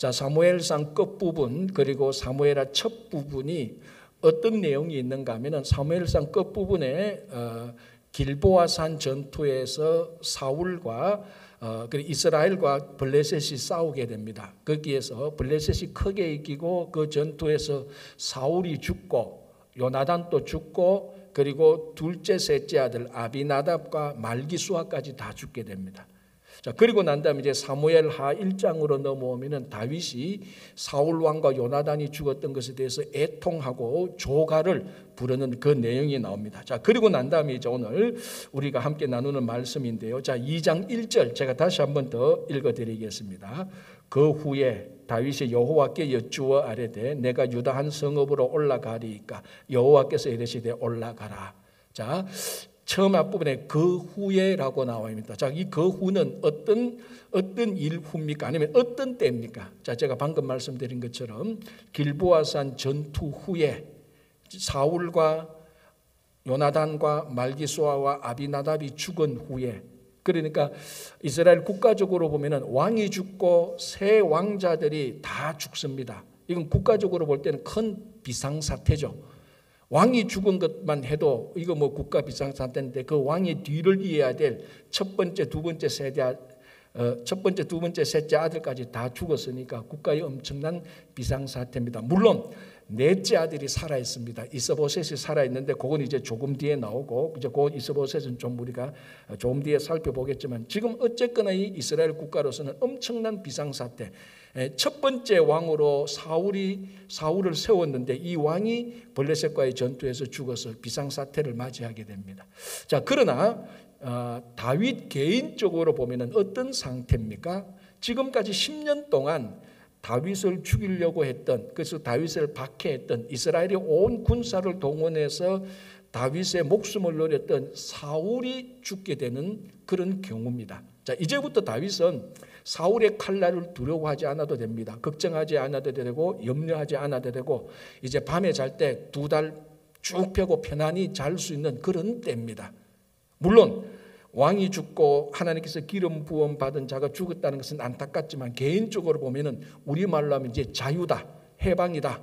자, 사무엘상 끝부분 그리고 사무엘하 첫 부분이 어떤 내용이 있는가 하면은 사무엘상 끝부분에 길보아산 전투에서 사울과 이스라엘과 블레셋이 싸우게 됩니다. 거기에서 블레셋이 크게 이기고 그 전투에서 사울이 죽고 요나단도 죽고 그리고 둘째 셋째 아들 아비나답과 말기수아까지 다 죽게 됩니다. 자, 그리고 난 다음에 이제 사무엘하 1장으로 넘어오면은 다윗이 사울 왕과 요나단이 죽었던 것에 대해서 애통하고 조가를 부르는 그 내용이 나옵니다. 자, 그리고 난 다음에 이제 오늘 우리가 함께 나누는 말씀인데요. 자, 2장 1절 제가 다시 한번 더 읽어드리겠습니다. 그 후에 다윗이 여호와께 여쭈어 아뢰되 내가 유다 한 성읍으로 올라가리이까 여호와께서 이르시되 올라가라. 자, 처음 앞부분에 그 후에라고 나와있습니다. 자, 이 그 후는 어떤 일 후입니까? 아니면 어떤 때입니까? 자, 제가 방금 말씀드린 것처럼 길보아산 전투 후에 사울과 요나단과 말기수아와 아비나답이 죽은 후에, 그러니까 이스라엘 국가적으로 보면은 왕이 죽고 새 왕자들이 다 죽습니다. 이건 국가적으로 볼 때는 큰 비상사태죠. 왕이 죽은 것만 해도 이거 뭐 국가 비상사태인데 그 왕의 뒤를 이어야 될 첫 번째, 두 번째, 셋째 아들까지 다 죽었으니까 국가의 엄청난 비상사태입니다. 물론 넷째 아들이 살아 있습니다. 이스보셋이 살아 있는데 그건 이제 조금 뒤에 나오고 이제 그 이스보셋은 좀 우리가 조금 뒤에 살펴보겠지만 지금 어쨌거나 이 이스라엘 국가로서는 엄청난 비상사태. 첫 번째 왕으로 사울을 세웠는데 이 왕이 블레셋과의 전투에서 죽어서 비상사태를 맞이하게 됩니다. 자, 그러나 다윗 개인적으로 보면은 어떤 상태입니까? 지금까지 10년 동안 다윗을 죽이려고 했던, 그래서 다윗을 박해했던 이스라엘의 온 군사를 동원해서 다윗의 목숨을 노렸던 사울이 죽게 되는 그런 경우입니다. 자, 이제부터 다윗은 사울의 칼날을 두려워하지 않아도 됩니다. 걱정하지 않아도 되고 염려하지 않아도 되고 이제 밤에 잘 때 2달 쭉 펴고 편안히 잘 수 있는 그런 때입니다. 물론 왕이 죽고 하나님께서 기름 부음 받은 자가 죽었다는 것은 안타깝지만 개인적으로 보면은 우리말로 하면 이제 자유다, 해방이다.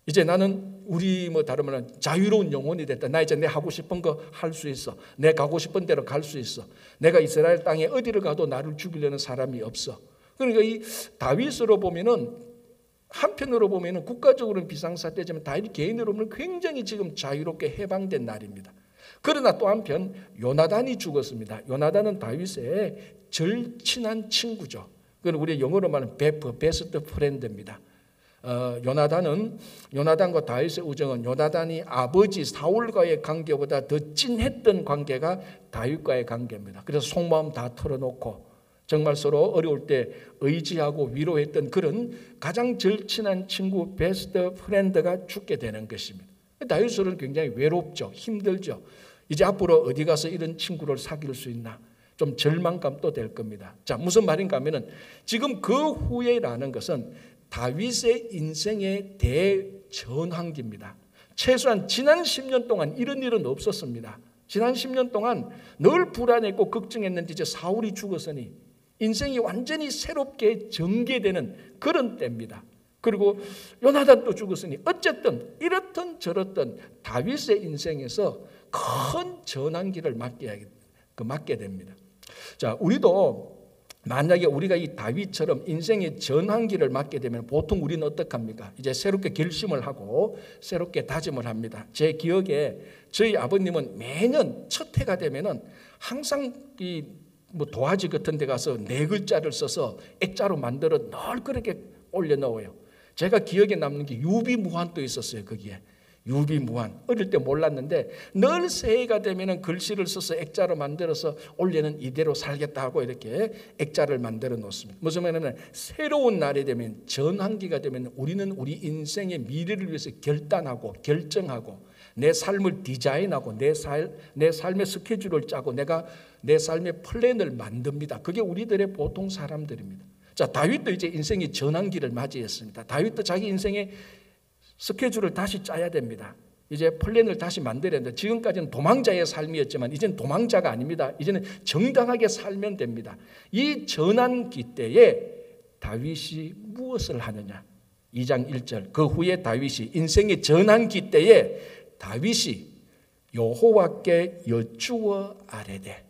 이제 나는 우리 다른 말은 자유로운 영혼이 됐다. 나 이제 내 하고 싶은 거 할 수 있어. 내 가고 싶은 데로 갈 수 있어. 내가 이스라엘 땅에 어디를 가도 나를 죽이려는 사람이 없어. 그러니까 이 다윗으로 보면은 한편으로 보면은 국가적으로는 비상사태지만 다윗 개인으로 보면 굉장히 지금 자유롭게 해방된 날입니다. 그러나 또 한편 요나단이 죽었습니다. 요나단은 다윗의 절친한 친구죠. 그건 우리 영어로 말하면 베스트 프렌드입니다. 요나단과 다윗의 우정은 요나단이 아버지 사울과의 관계보다 더 찐했던 관계가 다윗과의 관계입니다. 그래서 속마음 다 털어놓고 정말 서로 어려울 때 의지하고 위로했던 그런 가장 절친한 친구 베스트 프렌드가 죽게 되는 것입니다. 다윗은 굉장히 외롭죠. 힘들죠. 이제 앞으로 어디 가서 이런 친구를 사귈 수 있나? 좀 절망감도 될 겁니다. 자, 무슨 말인가 하면은 지금 그 후에라는 것은 다윗의 인생의 대전환기입니다. 최소한 지난 10년 동안 이런 일은 없었습니다. 지난 10년 동안 늘 불안했고 걱정했는데 이제 사울이 죽었으니 인생이 완전히 새롭게 전개되는 그런 때입니다. 그리고 요나단도 죽었으니 어쨌든 이렇든 저렇든 다윗의 인생에서 큰 전환기를 맞게 됩니다. 자, 우리도 만약에 우리가 이 다윗처럼 인생의 전환기를 맞게 되면 보통 우리는 어떡합니까? 이제 새롭게 결심을 하고 새롭게 다짐을 합니다. 제 기억에 저희 아버님은 매년 첫 해가 되면은 항상 이 도화지 같은 데 가서 4글자를 써서 액자로 만들어 늘 그렇게 올려놓아요. 제가 기억에 남는 게 유비무환도 있었어요. 거기에 유비무환. 어릴 때 몰랐는데 늘 새해가 되면 글씨를 써서 액자로 만들어서 올해는 이대로 살겠다 하고 이렇게 액자를 만들어 놓습니다. 무슨 말이냐면 새로운 날이 되면 전환기가 되면 우리는 우리 인생의 미래를 위해서 결단하고 결정하고 내 삶을 디자인하고 내 삶의 스케줄을 짜고 내가 내 삶의 플랜을 만듭니다. 그게 우리들의 보통 사람들입니다. 자, 다윗도 이제 인생의 전환기를 맞이했습니다. 다윗도 자기 인생의 스케줄을 다시 짜야 됩니다. 이제 플랜을 다시 만들어야 됩니다. 지금까지는 도망자의 삶이었지만 이제는 도망자가 아닙니다. 이제는 정당하게 살면 됩니다. 이 전환기 때에 다윗이 무엇을 하느냐? 2장 1절. 그 후에 다윗이 인생의 전환기 때에 다윗이 여호와께 여쭈어 아뢰되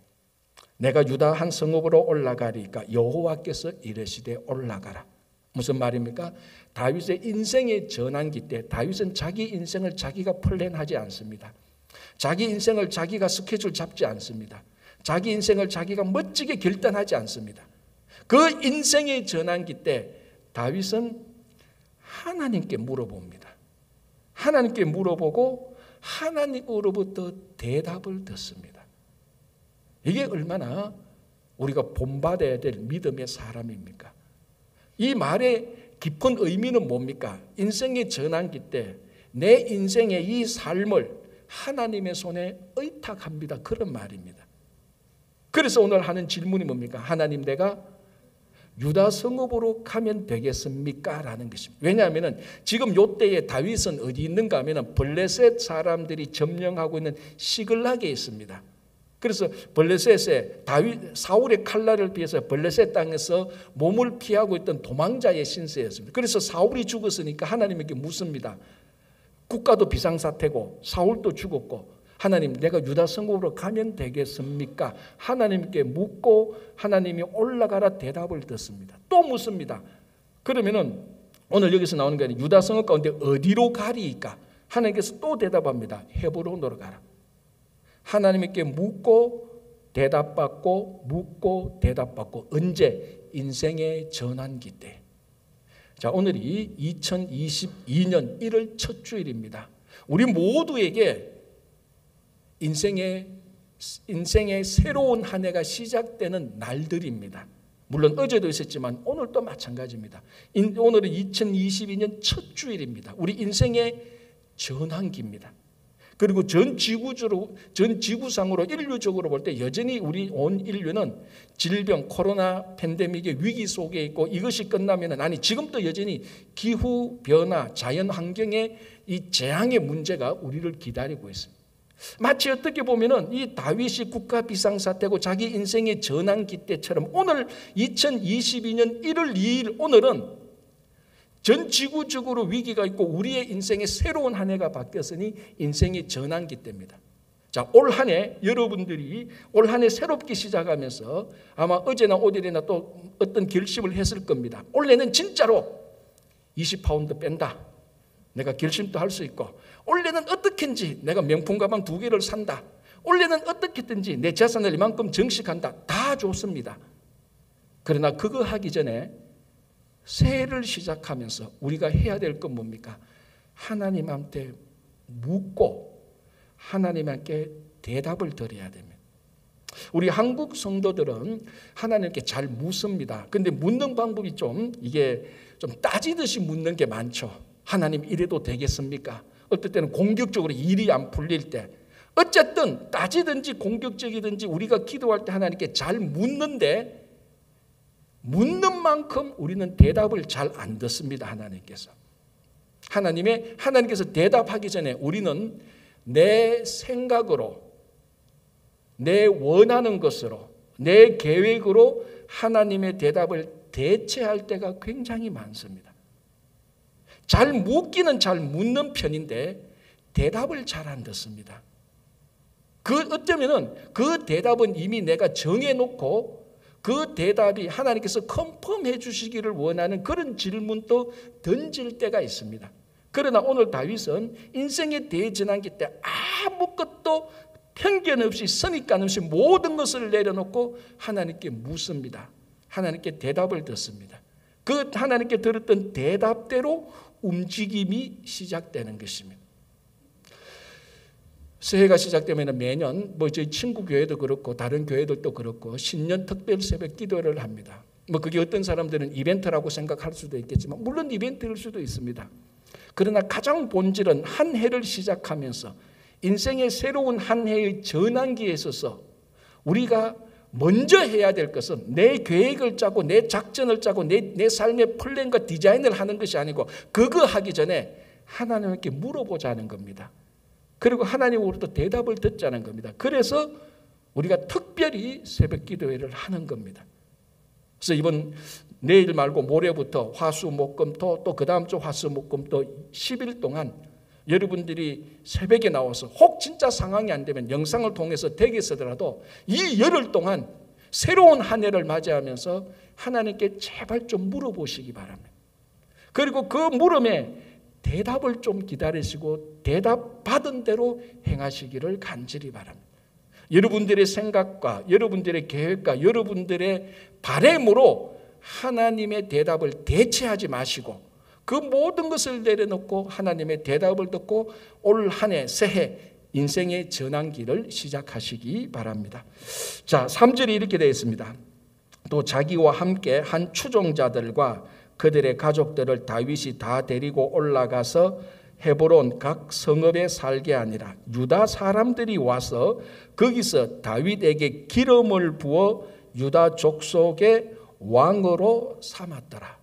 내가 유다 한 성읍으로 올라가리까 여호와께서 이르시되 올라가라. 무슨 말입니까? 다윗의 인생의 전환기 때 다윗은 자기 인생을 자기가 플랜하지 않습니다. 자기 인생을 자기가 스케줄 잡지 않습니다. 자기 인생을 자기가 멋지게 결단하지 않습니다. 그 인생의 전환기 때 다윗은 하나님께 물어봅니다. 하나님께 물어보고 하나님으로부터 대답을 듣습니다. 이게 얼마나 우리가 본받아야 될 믿음의 사람입니까? 이 말의 깊은 의미는 뭡니까? 인생의 전환기 때 내 인생의 이 삶을 하나님의 손에 의탁합니다. 그런 말입니다. 그래서 오늘 하는 질문이 뭡니까? 하나님, 내가 유다 성읍으로 가면 되겠습니까? 라는 것입니다. 왜냐하면 지금 이때에 다윗은 어디 있는가 하면 블레셋 사람들이 점령하고 있는 시글락에 있습니다. 그래서 블레셋에 사울의 칼날을 피해서 블레셋 땅에서 몸을 피하고 있던 도망자의 신세였습니다. 그래서 사울이 죽었으니까 하나님에게 묻습니다. 국가도 비상사태고 사울도 죽었고 하나님, 내가 유다 성읍으로 가면 되겠습니까? 하나님께 묻고 하나님이 올라가라 대답을 듣습니다. 또 묻습니다. 그러면은 오늘 여기서 나오는 게 아니라 유다 성읍 가운데 어디로 가리이까? 하나님께서 또 대답합니다. 헤브론으로 가라. 하나님께 묻고 대답받고 묻고 대답받고. 언제? 인생의 전환기 때. 자, 오늘이 2022년 1월 첫 주일입니다. 우리 모두에게 인생의 새로운 한 해가 시작되는 날들입니다. 물론 어제도 있었지만 오늘도 마찬가지입니다. 오늘은 2022년 첫 주일입니다. 우리 인생의 전환기입니다. 그리고 전 지구상으로 인류적으로 볼 때 여전히 우리 온 인류는 질병, 코로나 팬데믹의 위기 속에 있고 이것이 끝나면 아니 지금도 여전히 기후 변화, 자연 환경의 이 재앙의 문제가 우리를 기다리고 있습니다. 마치 어떻게 보면은 이 다윗이 국가 비상사태고 자기 인생의 전환기 때처럼 오늘 2022년 1월 2일 오늘은 전 지구적으로 위기가 있고 우리의 인생의 새로운 한 해가 바뀌었으니 인생의 전환기 때입니다. 자, 올 한 해 여러분들이 올 한 해 새롭게 시작하면서 아마 어제나 오늘이나 또 어떤 결심을 했을 겁니다. 올해는 진짜로 20파운드 뺀다. 내가 결심도 할 수 있고 올해는 어떻게든지 내가 명품 가방 2개를 산다. 올해는 어떻게든지 내 재산을 이만큼 정식한다. 다 좋습니다. 그러나 그거 하기 전에 새해를 시작하면서 우리가 해야 될 건 뭡니까? 하나님한테 묻고 하나님께 대답을 드려야 됩니다. 우리 한국 성도들은 하나님께 잘 묻습니다. 그런데 묻는 방법이 이게 좀 따지듯이 묻는 게 많죠. 하나님, 이래도 되겠습니까? 어떨 때는 공격적으로 일이 안 풀릴 때, 어쨌든 따지든지 공격적이든지 우리가 기도할 때 하나님께 잘 묻는데 묻는 만큼 우리는 대답을 잘 안 듣습니다. 하나님께서 대답하기 전에 우리는 내 생각으로, 내 원하는 것으로, 내 계획으로 하나님의 대답을 대체할 때가 굉장히 많습니다. 잘 묻기는 잘 묻는 편인데 대답을 잘 안 듣습니다. 어쩌면은 그 대답은 이미 내가 정해놓고 그 대답이 하나님께서 컨펌해 주시기를 원하는 그런 질문도 던질 때가 있습니다. 그러나 오늘 다윗은 인생의 대전환기 때 아무것도 편견 없이 선입관 없이 모든 것을 내려놓고 하나님께 묻습니다. 하나님께 대답을 듣습니다. 그 하나님께 들었던 대답대로 움직임이 시작되는 것입니다. 새해가 시작되면 매년 저희 친구 교회도 그렇고 다른 교회들도 그렇고 신년 특별 새벽 기도를 합니다. 그게 어떤 사람들은 이벤트라고 생각할 수도 있겠지만 물론 이벤트일 수도 있습니다. 그러나 가장 본질은 한 해를 시작하면서 인생의 새로운 한 해의 전환기에 있어서 우리가 먼저 해야 될 것은 내 계획을 짜고 내 작전을 짜고 내 삶의 플랜과 디자인을 하는 것이 아니고 그거 하기 전에 하나님께 물어보자는 겁니다. 그리고 하나님으로부터 대답을 듣자는 겁니다. 그래서 우리가 특별히 새벽 기도회를 하는 겁니다. 그래서 이번 내일 말고 모레부터 화수목금토 또 그 다음 주 화수목금토 10일 동안 여러분들이 새벽에 나와서 혹 진짜 상황이 안 되면 영상을 통해서 댁에서더라도 이 열흘 동안 새로운 한 해를 맞이하면서 하나님께 제발 좀 물어보시기 바랍니다. 그리고 그 물음에 대답을 좀 기다리시고 대답 받은 대로 행하시기를 간절히 바랍니다. 여러분들의 생각과 여러분들의 계획과 여러분들의 바람으로 하나님의 대답을 대체하지 마시고 그 모든 것을 내려놓고 하나님의 대답을 듣고 올 한 해 새해 인생의 전환기를 시작하시기 바랍니다. 자, 3절이 이렇게 되어 있습니다. 또 자기와 함께 한 추종자들과 그들의 가족들을 다윗이 다 데리고 올라가서 헤브론 각 성읍에 살게 하니라. 유다 사람들이 와서 거기서 다윗에게 기름을 부어 유다 족속의 왕으로 삼았더라.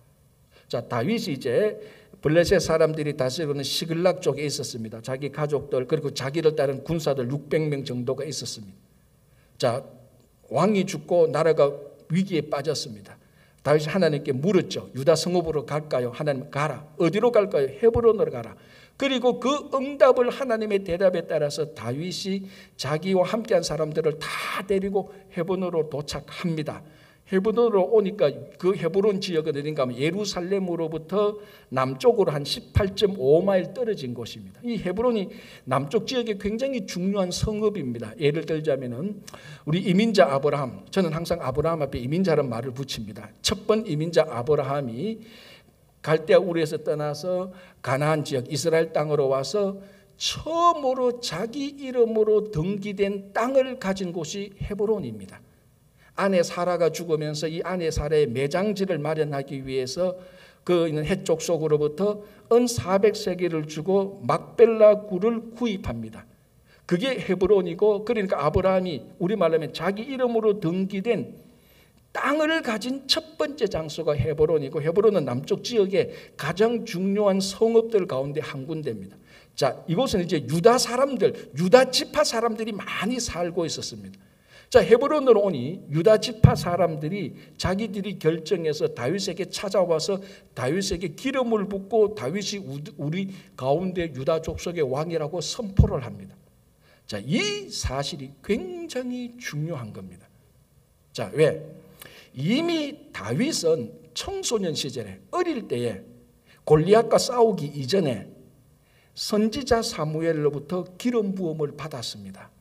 자, 다윗이 이제 블레셋 사람들이 다스리는 시글락 쪽에 있었습니다. 자기 가족들 그리고 자기를 따른 군사들 600명 정도가 있었습니다. 자, 왕이 죽고 나라가 위기에 빠졌습니다. 다윗이 하나님께 물었죠. 유다 성읍으로 갈까요? 하나님 가라. 어디로 갈까요? 헤브론으로 가라. 그리고 그 응답을 하나님의 대답에 따라서 다윗이 자기와 함께한 사람들을 다 데리고 헤브론으로 도착합니다. 헤브론으로 오니까 그 헤브론 지역은 어딘가 하면 예루살렘으로부터 남쪽으로 한 18.5마일 떨어진 곳입니다. 이 헤브론이 남쪽 지역에 굉장히 중요한 성읍입니다. 예를 들자면은 우리 이민자 아브라함, 저는 항상 아브라함 앞에 이민자라는 말을 붙입니다. 첫 번 이민자 아브라함이 갈대아 우르에서 떠나서 가나안 지역 이스라엘 땅으로 와서 처음으로 자기 이름으로 등기된 땅을 가진 곳이 헤브론입니다. 아내 사라가 죽으면서 이 아내 사라의 매장지를 마련하기 위해서 그 있는 해쪽 속으로부터 은 400세겔을 주고 막벨라 굴을 구입합니다. 그게 헤브론이고, 그러니까 아브라함이 우리말로 하면 자기 이름으로 등기된 땅을 가진 첫 번째 장소가 헤브론이고, 헤브론은 남쪽 지역의 가장 중요한 성읍들 가운데 한 군데입니다. 자, 이곳은 이제 유다 사람들, 유다 지파 사람들이 많이 살고 있었습니다. 자, 헤브론으로 오니 유다 지파 사람들이 자기들이 결정해서 다윗에게 찾아와서 다윗에게 기름을 붓고 다윗이 우리 가운데 유다 족속의 왕이라고 선포를 합니다. 자, 이 사실이 굉장히 중요한 겁니다. 자, 왜? 이미 다윗은 청소년 시절에 어릴 때에 골리앗과 싸우기 이전에 선지자 사무엘로부터 기름 부음을 받았습니다.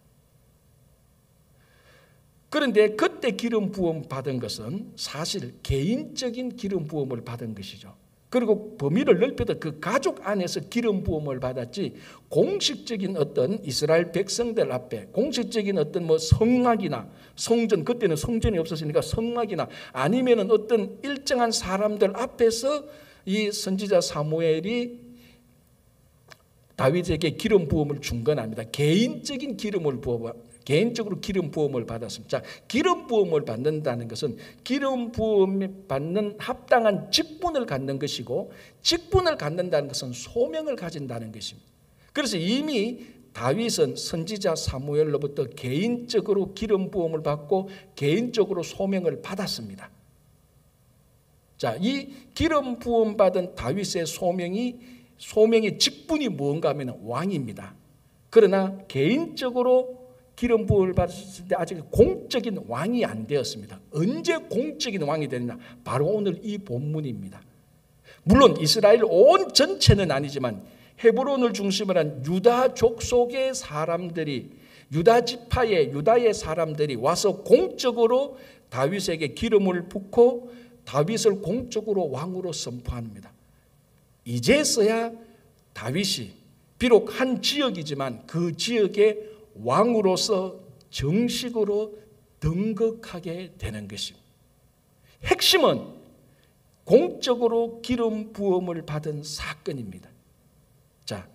그런데 그때 기름 부음 받은 것은 사실 개인적인 기름 부음을 받은 것이죠. 그리고 범위를 넓혀도 그 가족 안에서 기름 부음을 받았지, 공식적인 어떤 이스라엘 백성들 앞에 공식적인 어떤 뭐 성막이나 성전, 그때는 성전이 없었으니까 성막이나 아니면은 어떤 일정한 사람들 앞에서 이 선지자 사무엘이 다윗에게 기름 부음을 준 건 아닙니다. 개인적인 개인적으로 기름 부음을 받았습니다. 자, 기름 부음을 받는다는 것은 기름 부음 받는 합당한 직분을 갖는 것이고, 직분을 갖는다는 것은 소명을 가진다는 것입니다. 그래서 이미 다윗은 선지자 사무엘로부터 개인적으로 기름 부음을 받고 개인적으로 소명을 받았습니다. 자, 이 기름 부음 받은 다윗의 소명의 직분이 무언가 하면 왕입니다. 그러나 개인적으로 기름 부음을 받았을 때 아직 공적인 왕이 안 되었습니다. 언제 공적인 왕이 되느냐? 바로 오늘 이 본문입니다. 물론 이스라엘 온 전체는 아니지만 헤브론을 중심으로 한 유다 족속의 사람들이, 유다 지파의 유다의 사람들이 와서 공적으로 다윗에게 기름을 붓고 다윗을 공적으로 왕으로 선포합니다. 이제서야 다윗이 비록 한 지역이지만 그 지역의 왕으로서 정식으로 등극하게 되는 것입니다. 핵심은 공적으로 기름 부음을 받은 사건입니다. 자,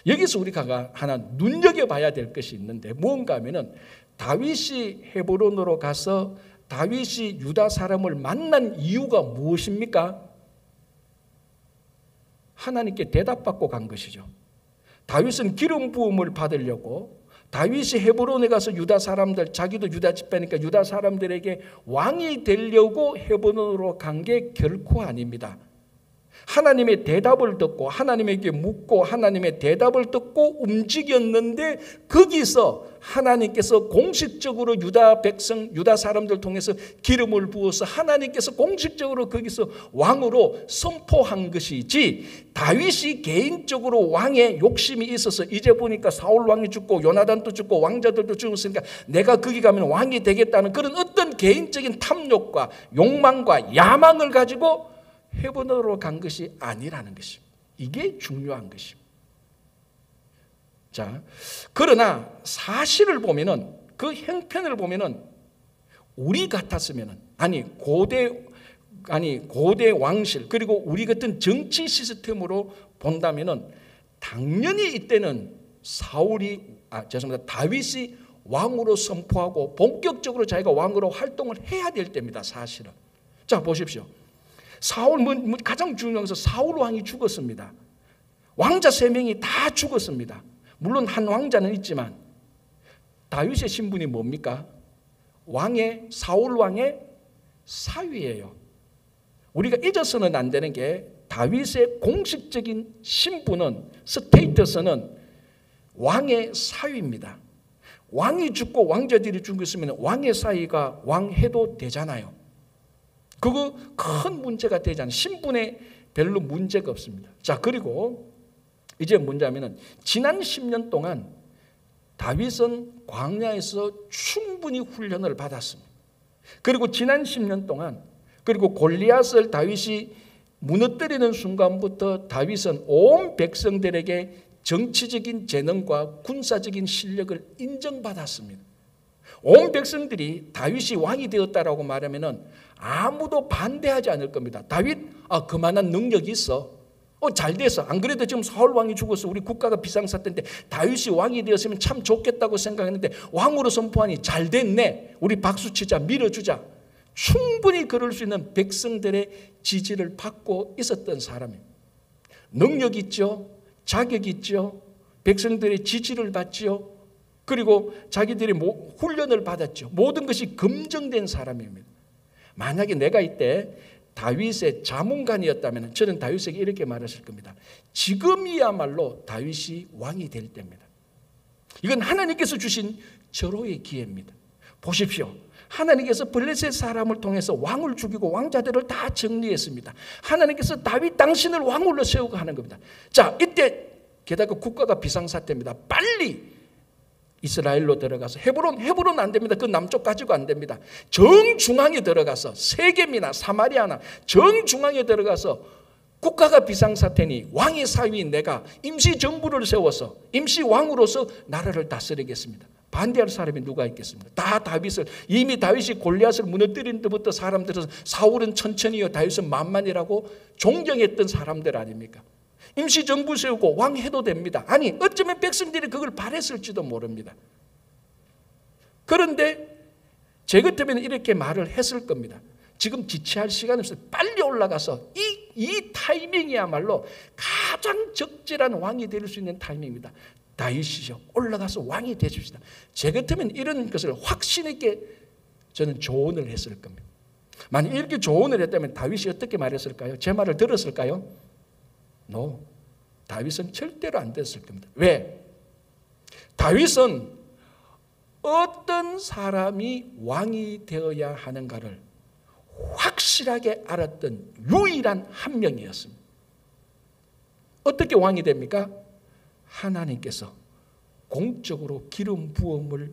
여기서 우리가 하나 눈여겨봐야 될 것이 있는데 뭔가 하면은 다윗이 헤브론으로 가서 다윗이 유다 사람을 만난 이유가 무엇입니까? 하나님께 대답받고 간 것이죠. 다윗은 기름 부음을 받으려고, 다윗이 헤브론에 가서 유다 사람들, 자기도 유다 집배니까 유다 사람들에게 왕이 되려고 헤브론으로 간 게 결코 아닙니다. 하나님의 대답을 듣고 하나님에게 묻고 하나님의 대답을 듣고 움직였는데, 거기서 하나님께서 공식적으로 유다 백성, 유다 사람들 통해서 기름을 부어서 하나님께서 공식적으로 거기서 왕으로 선포한 것이지, 다윗이 개인적으로 왕의 욕심이 있어서 이제 보니까 사울 왕이 죽고 요나단도 죽고 왕자들도 죽었으니까 내가 거기 가면 왕이 되겠다는 그런 어떤 개인적인 탐욕과 욕망과 야망을 가지고 헤브론으로 간 것이 아니라는 것입니다. 이게 중요한 것입니다. 자, 그러나 사실을 보면은, 그 형편을 보면은 우리 같았으면은, 고대 왕실, 그리고 우리 같은 정치 시스템으로 본다면은 당연히 이때는 다윗이 왕으로 선포하고 본격적으로 자기가 왕으로 활동을 해야 될 때입니다. 사실은. 자, 보십시오. 가장 중요한 것은 사울 왕이 죽었습니다. 왕자 3명이 다 죽었습니다. 물론 한 왕자는 있지만 다윗의 신분이 뭡니까? 사울 왕의 사위예요. 우리가 잊어서는 안 되는 게, 다윗의 공식적인 신분은, 스테이터스는 왕의 사위입니다. 왕이 죽고 왕자들이 죽었으면 왕의 사위가 왕해도 되잖아요. 그거 큰 문제가 되지 않아요. 신분에 별로 문제가 없습니다. 자, 그리고 이제 문제하면은 지난 10년 동안 다윗은 광야에서 충분히 훈련을 받았습니다. 그리고 지난 10년 동안, 그리고 골리앗을 다윗이 무너뜨리는 순간부터 다윗은 온 백성들에게 정치적인 재능과 군사적인 실력을 인정받았습니다. 온 백성들이 다윗이 왕이 되었다라고 말하면은 아무도 반대하지 않을 겁니다. 다윗, 그만한 능력이 있어. 잘 됐어. 안 그래도 지금 사울 왕이 죽어서 우리 국가가 비상사태인데 다윗이 왕이 되었으면 참 좋겠다고 생각했는데 왕으로 선포하니 잘 됐네. 우리 박수치자, 밀어주자. 충분히 그럴 수 있는 백성들의 지지를 받고 있었던 사람이에요. 능력 있죠. 자격 있죠. 백성들의 지지를 받죠. 그리고 자기들이 훈련을 받았죠. 모든 것이 검증된 사람입니다. 만약에 내가 이때 다윗의 자문관이었다면 저는 다윗에게 이렇게 말했을 겁니다. 지금이야말로 다윗이 왕이 될 때입니다. 이건 하나님께서 주신 절호의 기회입니다. 보십시오. 하나님께서 블레셋 사람을 통해서 왕을 죽이고 왕자들을 다 정리했습니다. 하나님께서 다윗 당신을 왕으로 세우고 하는 겁니다. 자, 이때 게다가 국가가 비상사태입니다. 빨리 이스라엘로 들어가서 헤브론 안 됩니다. 그 남쪽 가지고 안 됩니다. 정중앙에 들어가서 세겜이나 사마리아나 정중앙에 들어가서 국가가 비상사태니 왕의 사위인 내가 임시 정부를 세워서 임시 왕으로서 나라를 다스리겠습니다. 반대할 사람이 누가 있겠습니까? 다 다윗을, 이미 다윗이 골리앗을 무너뜨린 때부터 사람들은 사울은 천천히요 다윗은 만만이라고 존경했던 사람들 아닙니까? 임시 정부 세우고 왕 해도 됩니다. 아니, 어쩌면 백성들이 그걸 바랬을지도 모릅니다. 그런데 제 같으면 이렇게 말을 했을 겁니다. 지금 지체할 시간이 없어요. 빨리 올라가서 이 타이밍이야말로 가장 적절한 왕이 될 수 있는 타이밍입니다. 다윗이죠. 올라가서 왕이 되십시다. 제 같으면 이런 것을 확신 있게 저는 조언을 했을 겁니다. 만약 이렇게 조언을 했다면 다윗이 어떻게 말했을까요? 제 말을 들었을까요? No. 다윗은 절대로 안 됐을 겁니다. 왜? 다윗은 어떤 사람이 왕이 되어야 하는가를 확실하게 알았던 유일한 한 명이었습니다. 어떻게 왕이 됩니까? 하나님께서 공적으로 기름 부음을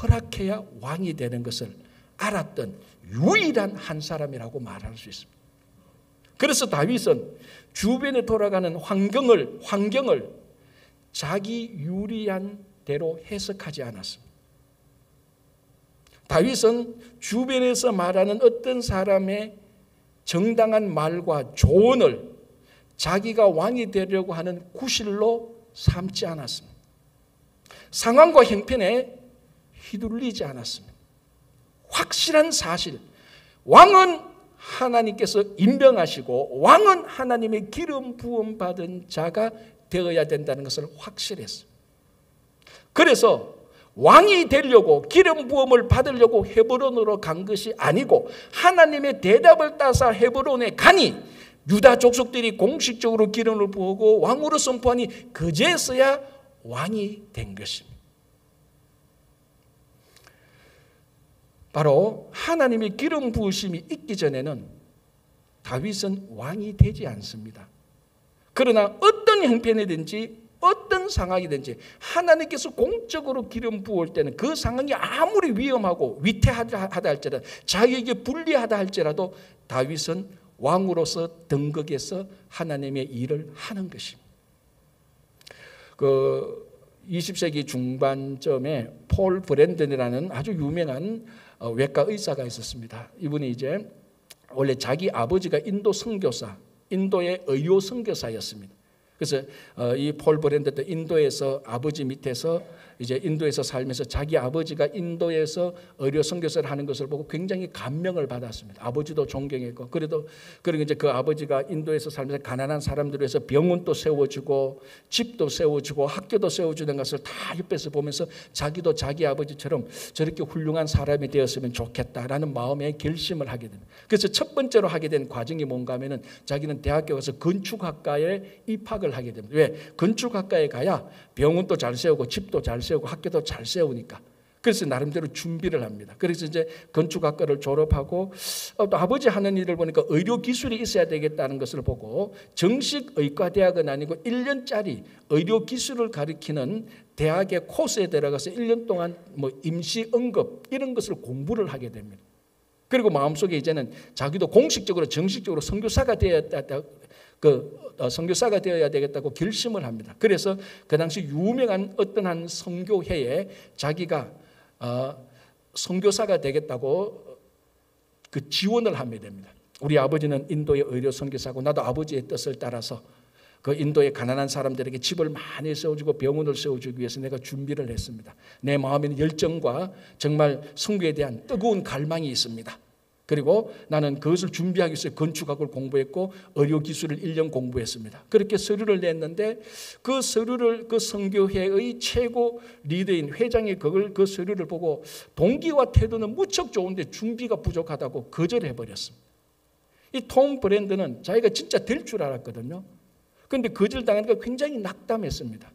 허락해야 왕이 되는 것을 알았던 유일한 한 사람이라고 말할 수 있습니다. 그래서 다윗은 주변에 돌아가는 환경을 자기 유리한 대로 해석하지 않았습니다. 다윗은 주변에서 말하는 어떤 사람의 정당한 말과 조언을 자기가 왕이 되려고 하는 구실로 삼지 않았습니다. 상황과 형편에 휘둘리지 않았습니다. 확실한 사실, 왕은 하나님께서 임명하시고 왕은 하나님의 기름 부음 받은 자가 되어야 된다는 것을 확실했어요. 그래서 왕이 되려고 기름 부음을 받으려고 헤브론으로 간 것이 아니고 하나님의 대답을 따서 헤브론에 가니 유다 족속들이 공식적으로 기름을 부으고 왕으로 선포하니 그제서야 왕이 된 것입니다. 바로 하나님의 기름 부으심이 있기 전에는 다윗은 왕이 되지 않습니다. 그러나 어떤 형편이든지 어떤 상황이든지 하나님께서 공적으로 기름 부을 때는 그 상황이 아무리 위험하고 위태하다 할지라도 자기에게 불리하다 할지라도 다윗은 왕으로서 등극해서 하나님의 일을 하는 것입니다. 20세기 중반쯤에 폴 브랜든이라는 아주 유명한 외과 의사가 있었습니다. 이분이 이제 원래 자기 아버지가 인도 선교사, 인도의 의료 선교사였습니다. 그래서 이 폴 브랜든도 인도에서 아버지 밑에서 이제 인도에서 살면서 자기 아버지가 인도에서 의료 선교사를 하는 것을 보고 굉장히 감명을 받았습니다. 아버지도 존경했고 그리고 이제 그 아버지가 인도에서 살면서 가난한 사람들을 위해서 병원도 세워주고 집도 세워주고 학교도 세워주는 것을 다 옆에서 보면서 자기도 자기 아버지처럼 저렇게 훌륭한 사람이 되었으면 좋겠다라는 마음의 결심을 하게 됩니다. 그래서 첫 번째로 하게 된 과정이 뭔가 하면은 자기는 대학교 가서 건축학과에 입학을 하게 됩니다. 왜? 건축학과에 가야 병원도 잘 세우고 집도 잘 세우고 학교도 잘 세우니까. 그래서 나름대로 준비를 합니다. 그래서 이제 건축학과를 졸업하고 또 아버지 하는 일을 보니까 의료기술이 있어야 되겠다는 것을 보고 정식 의과대학은 아니고 1년짜리 의료기술을 가르치는 대학의 코스에 들어가서 1년 동안 뭐 임시응급 이런 것을 공부를 하게 됩니다. 그리고 마음속에 이제는 자기도 공식적으로 정식적으로 선교사가 선교사가 되어야 되겠다고 결심을 합니다. 그래서 그 당시 유명한 어떤 한 선교회에 자기가 선교사가 되겠다고 그 지원을 하게 됩니다. 우리 아버지는 인도의 의료 선교사고 나도 아버지의 뜻을 따라서 그 인도의 가난한 사람들에게 집을 많이 세워주고 병원을 세워주기 위해서 내가 준비를 했습니다. 내 마음에는 열정과 정말 선교에 대한 뜨거운 갈망이 있습니다. 그리고 나는 그것을 준비하기 위해서 건축학을 공부했고 의료기술을 1년 공부했습니다. 그렇게 서류를 냈는데 그 서류를 그 선교회의 최고 리더인 회장이 그 서류를 보고 동기와 태도는 무척 좋은데 준비가 부족하다고 거절해버렸습니다. 이 톰 브랜드는 자기가 진짜 될 줄 알았거든요. 그런데 거절당하니까 굉장히 낙담했습니다.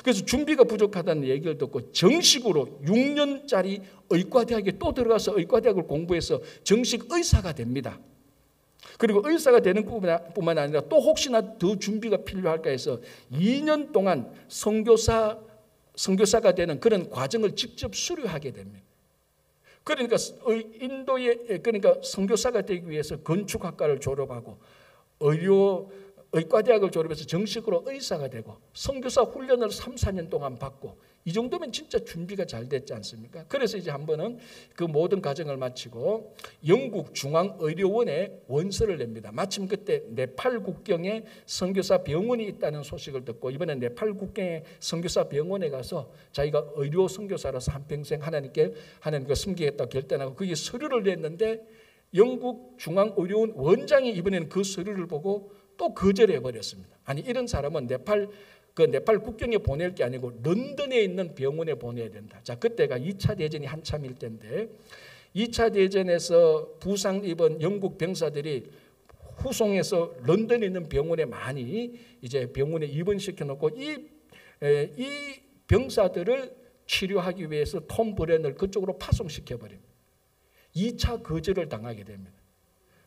그래서 준비가 부족하다는 얘기를 듣고 정식으로 6년짜리 의과대학에 또 들어가서 의과대학을 공부해서 정식 의사가 됩니다. 그리고 의사가 되는 뿐만 아니라 또 혹시나 더 준비가 필요할까 해서 2년 동안 선교사가 되는 그런 과정을 직접 수료하게 됩니다. 그러니까 그러니까 선교사가 되기 위해서 건축학과를 졸업하고 의과대학을 졸업해서 정식으로 의사가 되고 선교사 훈련을 3, 4년 동안 받고 이 정도면 진짜 준비가 잘 됐지 않습니까? 그래서 이제 한 번은 그 모든 과정을 마치고 영국 중앙의료원에 원서를 냅니다. 마침 그때 네팔 국경에 선교사 병원이 있다는 소식을 듣고 이번에 네팔 국경에 선교사 병원에 가서 자기가 의료 선교사로서 한평생 하나님께 섬기겠다고 결단하고 거기에 서류를 냈는데 영국 중앙의료원 원장이 이번에는 그 서류를 보고 또 거절해 버렸습니다. 아니 이런 사람은 네팔 국경에 보낼 게 아니고 런던에 있는 병원에 보내야 된다. 자, 그때가 2차 대전이 한참일 때인데 2차 대전에서 부상 입은 영국 병사들이 후송해서 런던에 있는 병원에 많이 이제 병원에 입원시켜 놓고 이 병사들을 치료하기 위해서 톰 브랜을 그쪽으로 파송시켜 버립니다. 2차 거절을 당하게 됩니다.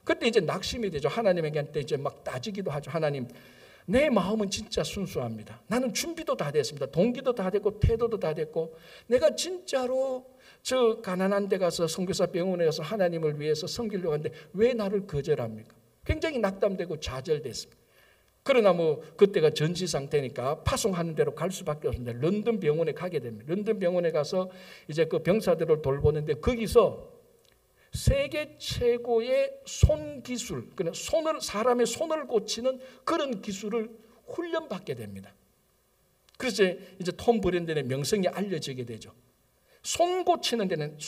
그때 이제 낙심이 되죠. 하나님에게 이제 막 따지기도 하죠. 하나님, 내 마음은 진짜 순수합니다. 나는 준비도 다 됐습니다. 동기도 다 됐고 태도도 다 됐고 내가 진짜로 저 가난한 데 가서 선교사 병원에 가서 하나님을 위해서 섬기려고 하는데 왜 나를 거절합니까? 굉장히 낙담되고 좌절됐습니다. 그러나 뭐 그때가 전시 상태니까 파송하는 대로 갈 수밖에 없습니다. 런던 병원에 가게 됩니다. 런던 병원에 가서 이제 그 병사들을 돌보는데 거기서 세계 최고의 손 기술, 그냥 사람의 손을 고치는 그런 기술을 훈련받게 됩니다. 그래서 이제 톰 브랜든의 명성이 알려지게 되죠. 손 고치는 데는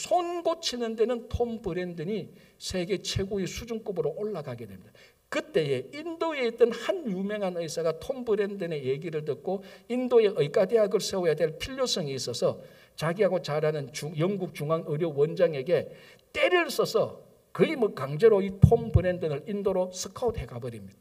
톰 브랜든이 세계 최고의 수준급으로 올라가게 됩니다. 그때에 인도에 있던 한 유명한 의사가 톰 브랜든의 얘기를 듣고 인도의 의과대학을 세워야 될 필요성이 있어서 자기하고 잘 아는 영국 중앙의료 원장에게 때를 써서 거의 뭐 강제로 이 톰 브랜든을 인도로 스카우트해 가버립니다.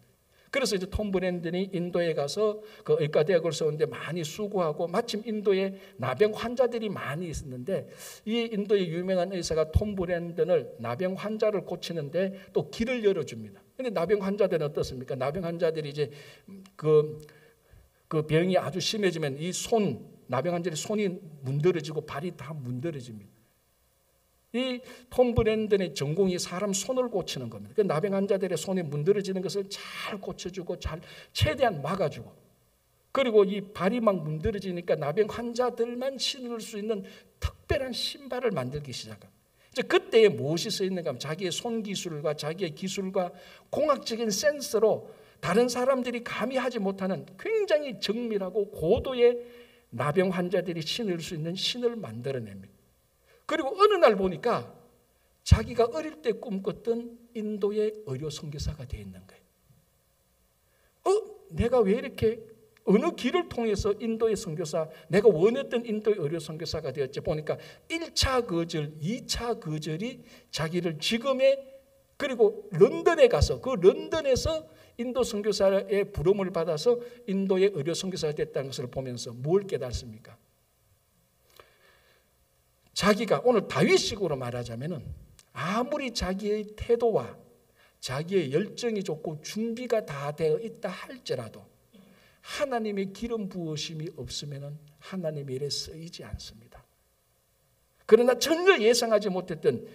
그래서 이제 톰 브랜든이 인도에 가서 그 의과대학을 세우는데 많이 수고하고, 마침 인도에 나병 환자들이 많이 있었는데 이 인도의 유명한 의사가 톰 브랜든을 나병 환자를 고치는데 또 길을 열어줍니다. 그런데 나병 환자들은 어떻습니까? 나병 환자들이 이제 그 병이 아주 심해지면 이 나병 환자들의 손이 문드러지고 발이 다 문드러집니다. 이 톰 브랜든의 전공이 사람 손을 고치는 겁니다. 그 나병 환자들의 손이 문드러지는 것을 잘 고쳐주고 최대한 막아주고, 그리고 이 발이 막 문드러지니까 나병 환자들만 신을 수 있는 특별한 신발을 만들기 시작합니다. 이제 그때에 무엇이 써 있는가 하면 자기의 손 기술과 자기의 기술과 공학적인 센스로 다른 사람들이 감히 하지 못하는 굉장히 정밀하고 고도의 나병 환자들이 신을 수 있는 신을 만들어냅니다. 그리고 어느 날 보니까 자기가 어릴 때 꿈꿨던 인도의 의료 선교사가 되어 있는 거예요. 내가 왜 이렇게 어느 길을 통해서 인도의 선교사, 내가 원했던 인도의 의료 선교사가 되었지? 보니까 1차 거절, 2차 거절이 자기를 지금의, 그리고 런던에 가서 그 런던에서 인도 선교사의 부름을 받아서 인도의 의료 선교사가 됐다는 것을 보면서 뭘 깨닫습니까? 자기가 오늘 다윗식으로 말하자면은 아무리 자기의 태도와 자기의 열정이 좋고 준비가 다 되어 있다 할지라도 하나님의 기름 부으심이 없으면은 하나님의 일에 쓰이지 않습니다. 그러나 전혀 예상하지 못했던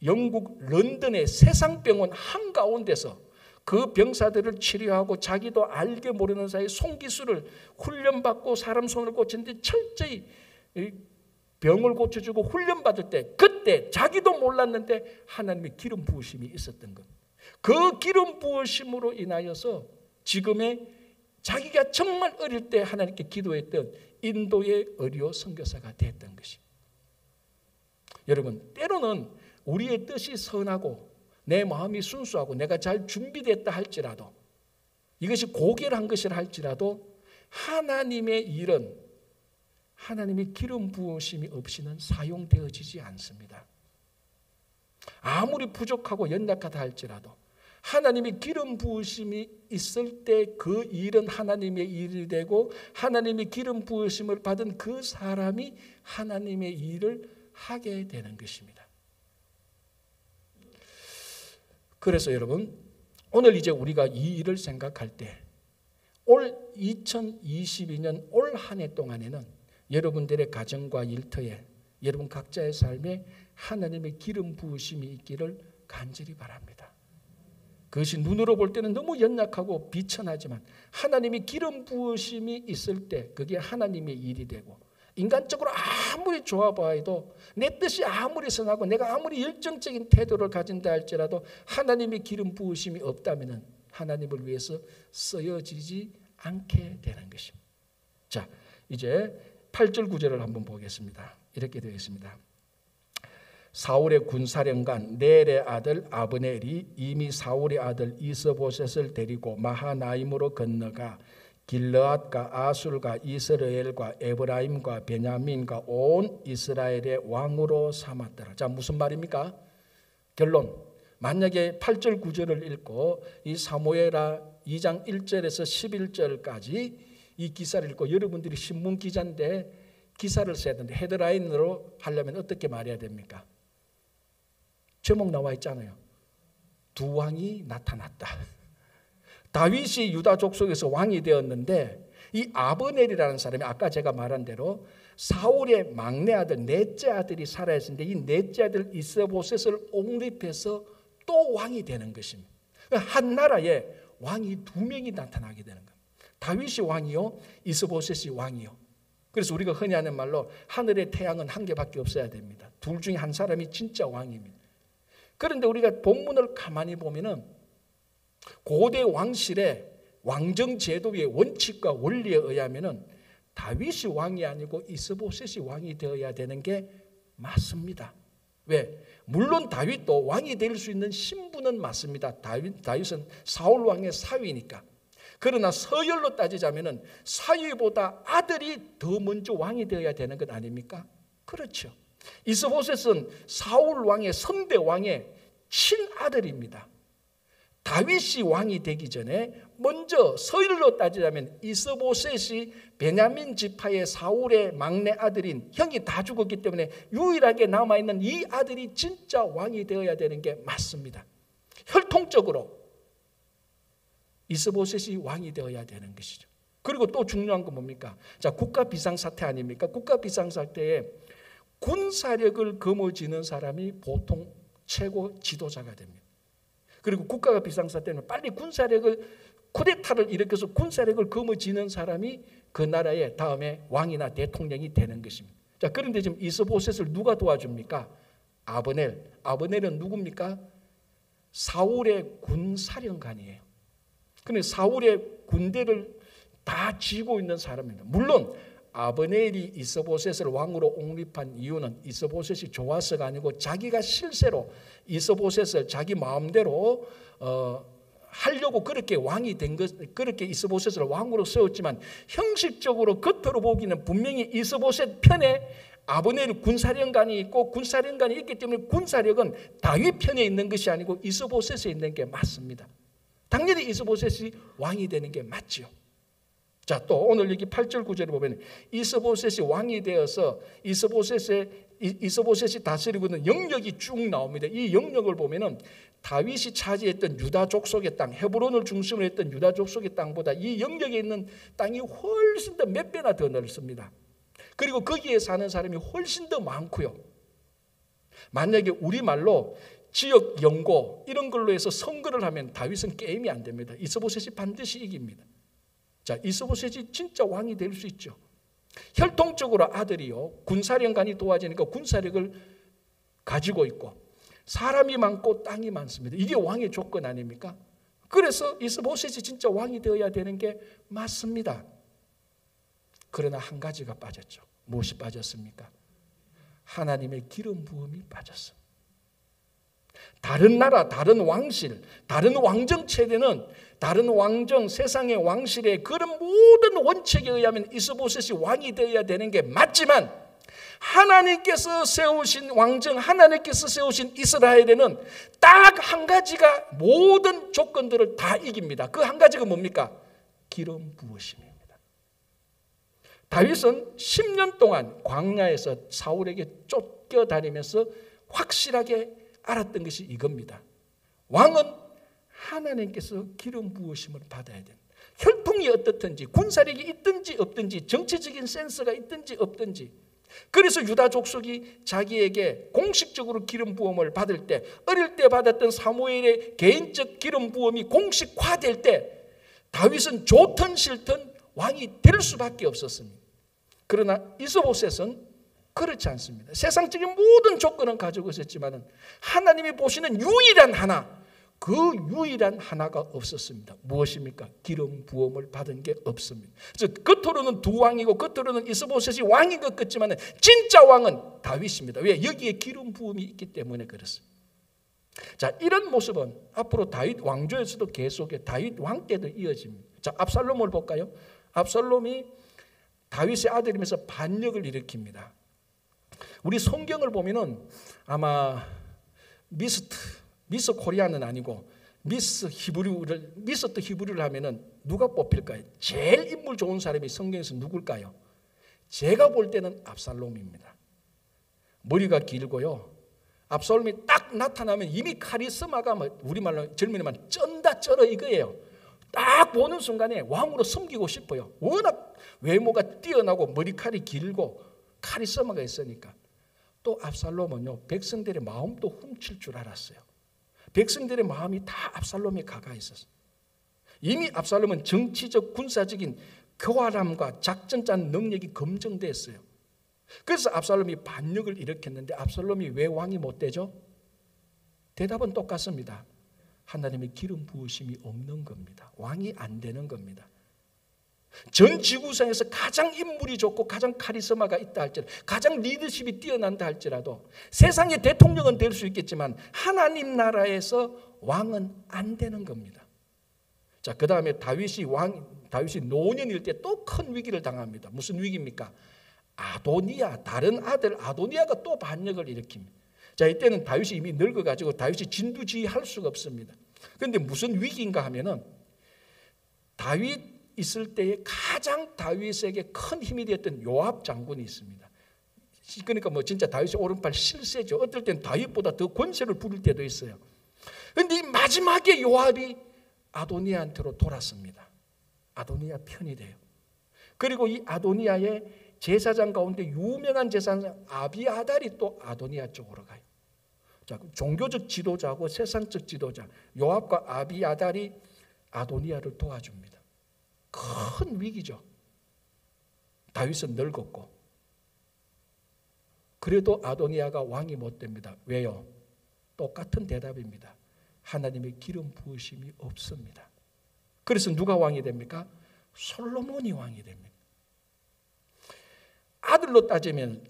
영국 런던의 세상병원 한가운데서 그 병사들을 치료하고 자기도 알게 모르는 사이에 손기술을 훈련받고 사람 손을 고치는데 철저히 병을 고쳐주고 훈련받을 때, 그때 자기도 몰랐는데 하나님의 기름 부으심이 있었던 것. 그 기름 부으심으로 인하여서 지금의 자기가 정말 어릴 때 하나님께 기도했던 인도의 의료 선교사가 됐던 것입니다. 여러분, 때로는 우리의 뜻이 선하고 내 마음이 순수하고 내가 잘 준비됐다 할지라도, 이것이 고결한 것이라 할지라도 하나님의 일은 하나님의 기름 부으심이 없이는 사용되어지지 않습니다. 아무리 부족하고 연약하다 할지라도 하나님의 기름 부으심이 있을 때 그 일은 하나님의 일이 되고, 하나님의 기름 부으심을 받은 그 사람이 하나님의 일을 하게 되는 것입니다. 그래서 여러분, 오늘 이제 우리가 이 일을 생각할 때 올 2022년 올 한 해 동안에는 여러분들의 가정과 일터에, 여러분 각자의 삶에 하나님의 기름 부으심이 있기를 간절히 바랍니다. 그것이 눈으로 볼 때는 너무 연약하고 비천하지만 하나님의 기름 부으심이 있을 때 그게 하나님의 일이 되고, 인간적으로 아무리 좋아 보아도, 내 뜻이 아무리 선하고 내가 아무리 열정적인 태도를 가진다 할지라도 하나님의 기름 부으심이 없다면 하나님을 위해서 쓰여지지 않게 되는 것입니다. 자, 이제 8절 9절을 한번 보겠습니다. 이렇게 되어 있습니다. 사울의 군사령관 넬의 아들 아브넬이 이미 사울의 아들 이스보셋을 데리고 마하나임으로 건너가 길르앗과 아술과 이스라엘과 에브라임과 베냐민과 온 이스라엘의 왕으로 삼았더라. 자, 무슨 말입니까? 결론, 만약에 8절 9절을 읽고 이 사무엘하 2장 1절에서 11절까지 이 기사를 읽고, 여러분들이 신문 기자인데 기사를 써야 되는데 헤드라인으로 하려면 어떻게 말해야 됩니까? 제목 나와 있잖아요. 두 왕이 나타났다. 다윗이 유다 족속에서 왕이 되었는데 이 아브넬이라는 사람이 아까 제가 말한 대로 사울의 막내 아들, 넷째 아들이 살아있었는데 이 넷째 아들 이스보셋을 옹립해서 또 왕이 되는 것입니다. 한 나라에 왕이 두 명이 나타나게 되는 겁니다. 다윗이 왕이요, 이스보셋이 왕이요. 그래서 우리가 흔히 하는 말로 하늘의 태양은 한 개밖에 없어야 됩니다. 둘 중에 한 사람이 진짜 왕입니다. 그런데 우리가 본문을 가만히 보면은 고대 왕실의 왕정 제도의 원칙과 원리에 의하면은 다윗이 왕이 아니고 이스보셋이 왕이 되어야 되는 게 맞습니다. 왜? 물론 다윗도 왕이 될 수 있는 신분은 맞습니다. 다윗은 사울 왕의 사위니까. 그러나 서열로 따지자면은 사위보다 아들이 더 먼저 왕이 되어야 되는 것 아닙니까? 그렇죠. 이스보셋은 사울 왕의 선대 왕의 친아들입니다. 다윗이 왕이 되기 전에 먼저 서열로 따지자면 이스보셋이 베냐민 지파의 사울의 막내 아들인, 형이 다 죽었기 때문에 유일하게 남아있는 이 아들이 진짜 왕이 되어야 되는 게 맞습니다. 혈통적으로 이스보셋이 왕이 되어야 되는 것이죠. 그리고 또 중요한 건 뭡니까? 자, 국가 비상사태 아닙니까? 국가 비상사태에 군사력을 거머쥐는 사람이 보통 최고 지도자가 됩니다. 그리고 국가가 비상사태는 빨리 쿠데타를 일으켜서 군사력을 거머쥐는 사람이 그 나라의 다음에 왕이나 대통령이 되는 것입니다. 자, 그런데 지금 이스보셋을 누가 도와줍니까? 아브넬. 아브넬은 누굽니까? 사울의 군사령관이에요. 그런데 사울의 군대를 다 쥐고 있는 사람입니다. 물론 아브넬이 이스보셋을 왕으로 옹립한 이유는 이스보셋이 좋아서가 아니고 자기가 실세로 이스보셋을 자기 마음대로 하려고 그렇게 왕이 된 것, 그렇게 이스보셋을 왕으로 세웠지만 형식적으로 겉으로 보기는 분명히 이스보셋 편에 아브넬이 군사령관이 있고 군사령관이 있기 때문에 군사력은 다윗 편에 있는 것이 아니고 이스보셋에 있는 게 맞습니다. 당연히 이스보셋이 왕이 되는 게 맞지요. 자, 또 오늘 여기 8절 9절을 보면 이스보셋이 왕이 되어서 이스보셋이 다스리고 있는 영역이 쭉 나옵니다. 이 영역을 보면은 다윗이 차지했던 유다 족속의 땅, 헤브론을 중심으로 했던 유다 족속의 땅보다 이 영역에 있는 땅이 훨씬 더 몇 배나 더 넓습니다. 그리고 거기에 사는 사람이 훨씬 더 많고요. 만약에 우리말로 지역 연고 이런 걸로 해서 선거를 하면 다윗은 게임이 안 됩니다. 이스보셋이 반드시 이깁니다. 자, 이스보셋이 진짜 왕이 될 수 있죠. 혈통적으로 아들이요, 군사령관이 도와지니까 군사력을 가지고 있고 사람이 많고 땅이 많습니다. 이게 왕의 조건 아닙니까? 그래서 이스보셋이 진짜 왕이 되어야 되는 게 맞습니다. 그러나 한 가지가 빠졌죠. 무엇이 빠졌습니까? 하나님의 기름 부음이 빠졌습니다. 다른 나라, 다른 왕실, 다른 왕정 체제는 다른 왕정, 세상의 왕실의 그런 모든 원칙에 의하면 이스보셋이 왕이 되어야 되는 게 맞지만 하나님께서 세우신 왕정, 하나님께서 세우신 이스라엘에는 딱 한 가지가 모든 조건들을 다 이깁니다. 그 한 가지가 뭡니까? 기름 부으심입니다. 다윗은 10년 동안 광야에서 사울에게 쫓겨다니면서 확실하게 알았던 것이 이겁니다. 왕은 하나님께서 기름 부으심을 받아야 됩니다. 혈통이 어떻든지 군사력이 있든지 없든지 정치적인 센스가 있든지 없든지, 그래서 유다 족속이 자기에게 공식적으로 기름 부음을 받을 때, 어릴 때 받았던 사무엘의 개인적 기름 부음이 공식화될 때 다윗은 좋든 싫든 왕이 될 수밖에 없었습니다. 그러나 이스보셋은 그렇지 않습니다. 세상적인 모든 조건은 가지고 있었지만 하나님이 보시는 유일한 하나, 그 유일한 하나가 없었습니다. 무엇입니까? 기름 부음을 받은 게 없습니다. 즉 겉으로는 두 왕이고 겉으로는 이스보셋이 왕인 것 같지만 진짜 왕은 다윗입니다. 왜? 여기에 기름 부음이 있기 때문에 그렇습니다. 자, 이런 모습은 앞으로 다윗 왕조에서도 계속해 다윗 왕 때도 이어집니다. 자, 압살롬을 볼까요? 압살롬이 다윗의 아들이면서 반역을 일으킵니다. 우리 성경을 보면은 아마 미스 코리아는 아니고 미스터 히브리를 하면은 누가 뽑힐까요? 제일 인물 좋은 사람이 성경에서 누굴까요? 제가 볼 때는 압살롬입니다. 머리가 길고요. 압살롬이 딱 나타나면 이미 카리스마가 우리말로 젊은이 말 쩐다 쩔어 이거예요. 딱 보는 순간에 왕으로 섬기고 싶어요. 워낙 외모가 뛰어나고 머리칼이 길고 카리스마가 있으니까. 또 압살롬은요, 백성들의 마음도 훔칠 줄 알았어요. 백성들의 마음이 다 압살롬에 가가 있었어요. 이미 압살롬은 정치적 군사적인 교활함과 작전 짠 능력이 검증됐어요. 그래서 압살롬이 반역을 일으켰는데 압살롬이 왜 왕이 못 되죠? 대답은 똑같습니다. 하나님의 기름 부으심이 없는 겁니다. 왕이 안 되는 겁니다. 전 지구상에서 가장 인물이 좋고 가장 카리스마가 있다 할지라도, 가장 리더십이 뛰어난다 할지라도 세상의 대통령은 될 수 있겠지만 하나님 나라에서 왕은 안 되는 겁니다. 자, 그 다음에 다윗이 노년일 때 또 큰 위기를 당합니다. 무슨 위기입니까? 아도니아, 다른 아들 아도니아가 또 반역을 일으킵니다. 자, 이때는 다윗이 이미 늙어가지고 다윗이 진두지휘할 수가 없습니다. 그런데 무슨 위기인가 하면은 다윗 있을 때에 가장 다윗에게 큰 힘이 되었던 요압 장군이 있습니다. 그러니까 뭐 진짜 다윗의 오른팔 실세죠. 어떨 땐 다윗보다 더 권세를 부릴 때도 있어요. 그런데 이 마지막에 요압이 아도니아한테로 돌았습니다. 아도니아 편이 돼요. 그리고 이 아도니아의 제사장 가운데 유명한 제사장 아비아달이 또 아도니아 쪽으로 가요. 자, 종교적 지도자하고 세상적 지도자 요압과 아비아달이 아도니아를 도와줍니다. 큰 위기죠. 다윗은 늙었고 그래도 아도니아가 왕이 못 됩니다. 왜요? 똑같은 대답입니다. 하나님의 기름 부으심이 없습니다. 그래서 누가 왕이 됩니까? 솔로몬이 왕이 됩니다. 아들로 따지면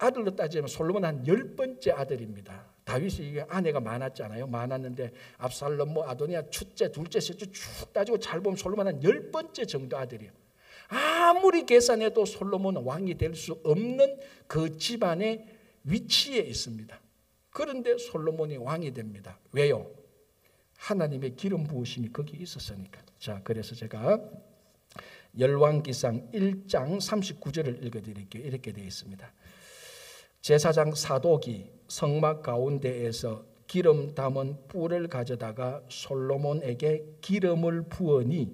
솔로몬 한 10번째 아들입니다. 다윗이 아내가 많았잖아요. 많았는데 압살롬, 아도니아, 첫째, 둘째, 셋째 쭉 따지고 잘 보면 솔로몬 한 10번째 정도 아들이에요. 아무리 계산해도 솔로몬은 왕이 될 수 없는 그 집안의 위치에 있습니다. 그런데 솔로몬이 왕이 됩니다. 왜요? 하나님의 기름 부으심이 거기 있었으니까. 자, 그래서 제가 열왕기상 1장 39절을 읽어드릴게요. 이렇게 되어 있습니다. 제사장 사독이 성막 가운데에서 기름 담은 뿔을 가져다가 솔로몬에게 기름을 부으니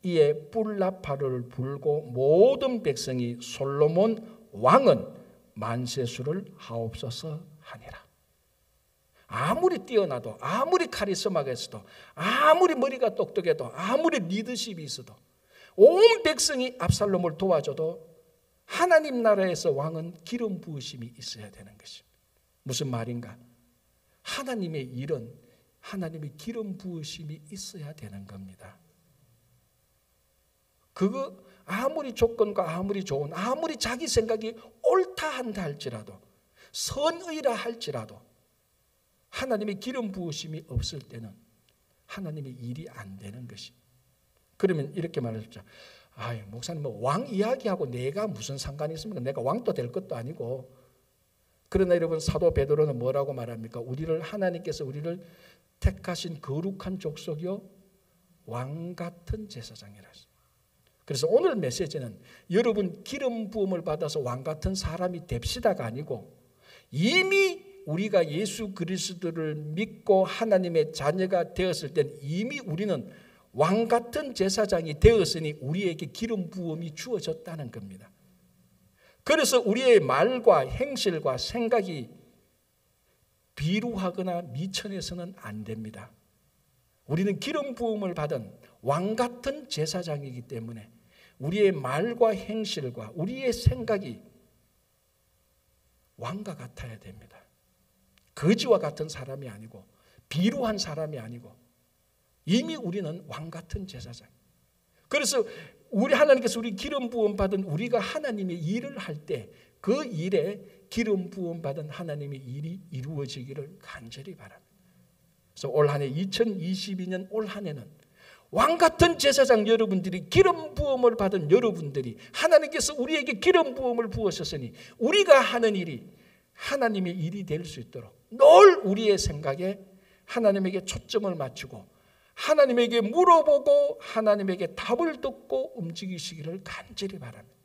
이에 뿔나팔을 불고 모든 백성이 솔로몬 왕은 만세수를 하옵소서 하니라. 아무리 뛰어나도 아무리 카리스마가 있어도 아무리 머리가 똑똑해도 아무리 리더십이 있어도 온 백성이 압살롬을 도와줘도 하나님 나라에서 왕은 기름 부으심이 있어야 되는 것입니다. 무슨 말인가? 하나님의 일은 하나님의 기름 부으심이 있어야 되는 겁니다. 그거 아무리 조건과 아무리 좋은 아무리 자기 생각이 옳다 한다 할지라도 선의라 할지라도 하나님의 기름 부으심이 없을 때는 하나님의 일이 안 되는 것입니다. 그러면 이렇게 말하셨죠. 목사님 왕 이야기하고 내가 무슨 상관이 있습니까? 내가 왕도 될 것도 아니고. 그러나 여러분 사도 베드로는 뭐라고 말합니까? 하나님께서 우리를 택하신 거룩한 족속이요 왕 같은 제사장이라. 그래서 오늘 메시지는 여러분 기름 부음을 받아서 왕 같은 사람이 됩시다가 아니고 이미 우리가 예수 그리스도를 믿고 하나님의 자녀가 되었을 땐 이미 우리는 왕 같은 제사장이 되었으니 우리에게 기름 부음이 주어졌다는 겁니다. 그래서 우리의 말과 행실과 생각이 비루하거나 미천해서는 안 됩니다. 우리는 기름 부음을 받은 왕 같은 제사장이기 때문에 우리의 말과 행실과 우리의 생각이 왕과 같아야 됩니다. 거지와 같은 사람이 아니고 비루한 사람이 아니고 이미 우리는 왕 같은 제사장. 그래서 하나님께서 우리 기름 부음 받은 우리가 하나님의 일을 할 때 그 일에 기름 부음 받은 하나님의 일이 이루어지기를 간절히 바랍니다. 그래서 올 한 해 2022년 올 한 해는 왕 같은 제사장 여러분들이 기름 부음을 받은 여러분들이 하나님께서 우리에게 기름 부음을 부으셨으니 우리가 하는 일이 하나님의 일이 될 수 있도록 늘 우리의 생각에 하나님에게 초점을 맞추고 하나님에게 물어보고 하나님에게 답을 듣고 움직이시기를 간절히 바랍니다.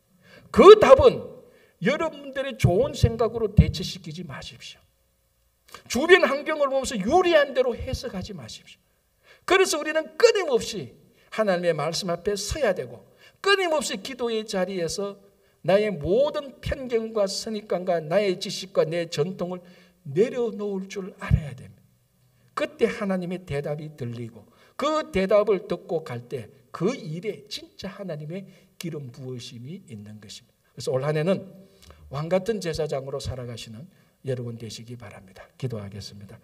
그 답은 여러분들의 좋은 생각으로 대체시키지 마십시오. 주변 환경을 보면서 유리한 대로 해석하지 마십시오. 그래서 우리는 끊임없이 하나님의 말씀 앞에 서야 되고 끊임없이 기도의 자리에서 나의 모든 편견과 선입관과 나의 지식과 내 전통을 내려놓을 줄 알아야 됩니다. 그때 하나님의 대답이 들리고 그 대답을 듣고 갈 때 그 일에 진짜 하나님의 기름 부으심이 있는 것입니다. 그래서 올 한 해는 왕 같은 제사장으로 살아가시는 여러분 되시기 바랍니다. 기도하겠습니다.